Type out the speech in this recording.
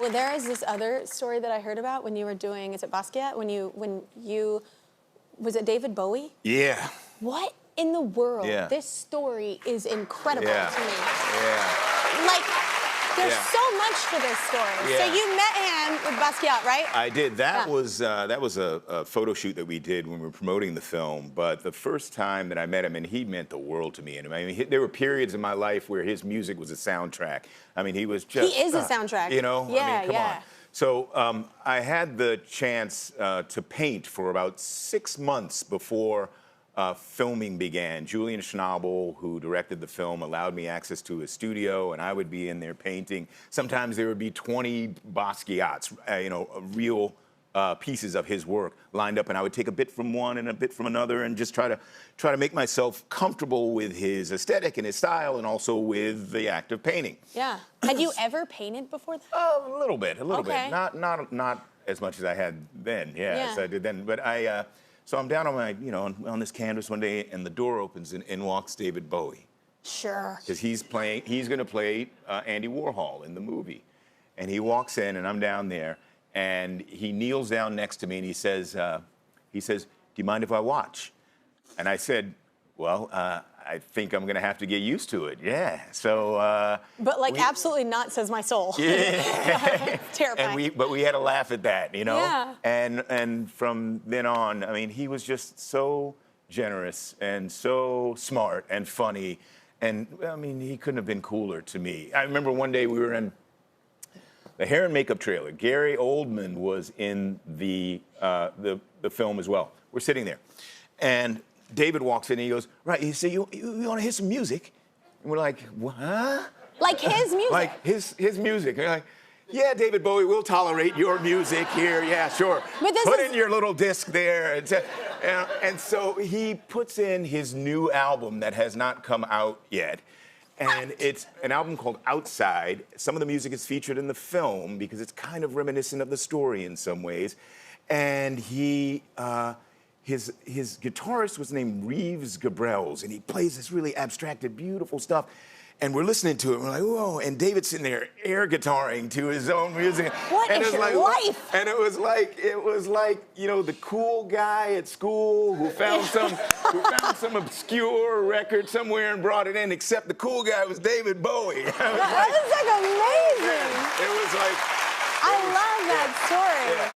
Well, there is this other story that I heard about when you were doing, is it Basquiat? Was it David Bowie? Yeah. What in the world? Yeah. This story is incredible to me. Yeah. Like, there's so much to this story. Yeah. So you met him with Basquiat, right? I did. That was a photo shoot that we did when we were promoting the film. But the first time that I met him, and he meant the world to me. And I mean, there were periods in my life where his music was a soundtrack. I mean, he was just... He is a soundtrack. You know? Yeah, I mean, come yeah. on. So I had the chance to paint for about 6 months before filming began. Julian Schnabel, who directed the film, allowed me access to his studio, and I would be in there painting. Sometimes there would be 20 Basquiats, real pieces of his work lined up, and I would take a bit from one and a bit from another, and just try to make myself comfortable with his aesthetic and his style, and also with the act of painting. Yeah. Had you ever painted before that? A little bit. Okay. Not as much as I had then. As I did then. But so I'm down on my, on this canvas one day, and the door opens, and in walks David Bowie. Sure. Because he's going to play Andy Warhol in the movie. And he walks in, and I'm down there, and he kneels down next to me, and he says, "Do you mind if I watch?" And I said, "Well, I think I'm going to have to get used to it." Yeah. So. But absolutely not, says my soul. Yeah. It's terrifying. But we had a laugh at that, Yeah. And from then on, I mean, he was just so generous and so smart and funny, and I mean, he couldn't have been cooler to me. I remember one day we were in the hair and makeup trailer. Gary Oldman was in the film as well. We're sitting there, and David walks in and he goes, "Right, he said, you want to hear some music?" And we're like, "What?" Like his music? Like his music. And you're like, "Yeah, David Bowie, we'll tolerate your music here. Yeah, sure. But Put in your little disc there." And so he puts in his new album that has not come out yet. And it's an album called Outside. Some of the music is featured in the film because it's kind of reminiscent of the story in some ways. And his guitarist was named Reeves Gabrels, and he plays this really abstracted, beautiful stuff. And we're listening to it, and we're like, whoa, and David's sitting there air guitaring to his own music. What and is your life? And it was like, the cool guy at school who found some obscure record somewhere and brought it in, except the cool guy was David Bowie. That is amazing. Yeah, it was like... I love that story. Yeah.